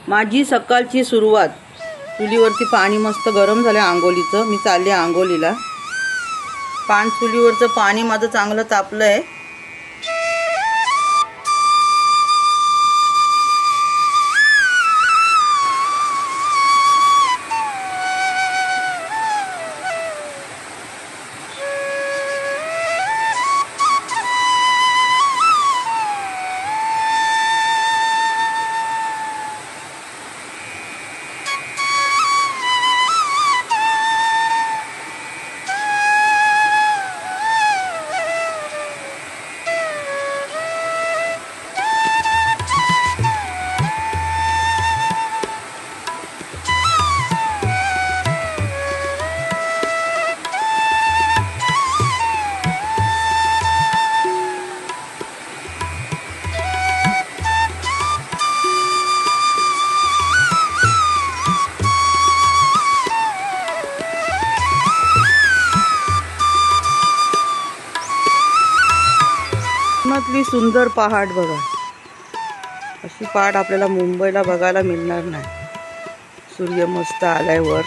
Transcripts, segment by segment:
माझी सकाळची सुरुवात चुलीवरती पाणी मस्त गरम झालं आंघोळीचं। मी चालले आंघोळीला। चुलीवरचं पाणी माझं चांगलं तापलंय। कोकणातली सुंदर पहाड बघा। अशी पहाड आपल्याला मुंबईला बघायला मिळणार नाही। सूर्य मस्त आलाय वर।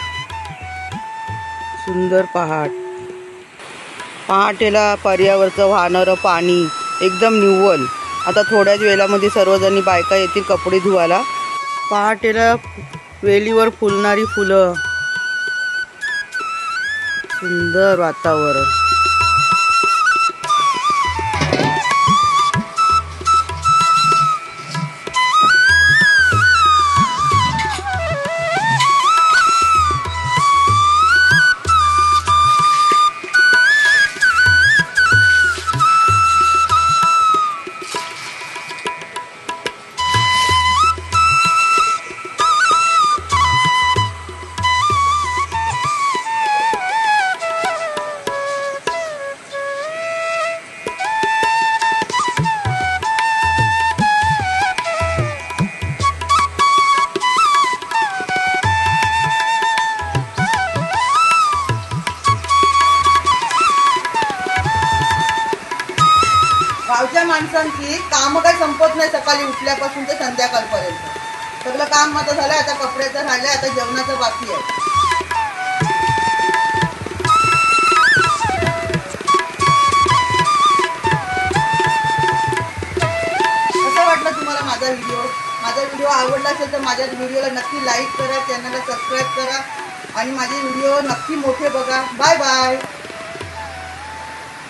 सुंदर पहाड। पहाटेला पर्यावरचं वाहणारं पाणी एकदम निव्वळ। आता थोड्याच वेळामध्ये सर्वजणी बायका येतील कपडे धुवायला। पहाटेला वेलीवर फुलणारी फुलं। सुंदर वातावरण। गावच्या माणसांची काम काही संपत नाही। सकाळी उठल्यापासून ते संध्याकाळपर्यंत सगळं काम माझं झालं। आता कपड्याचं राहिलंय, आता जेवणाचं बाकी आहे। कसं वाटलं तुम्हाला माझा व्हिडिओ आवडला असेल तर माझ्या व्हिडिओला नक्की लाईक करा, चॅनलला सबस्क्राईब करा आणि माझे व्हिडिओ नक्की मोठे बघा। Bye bye.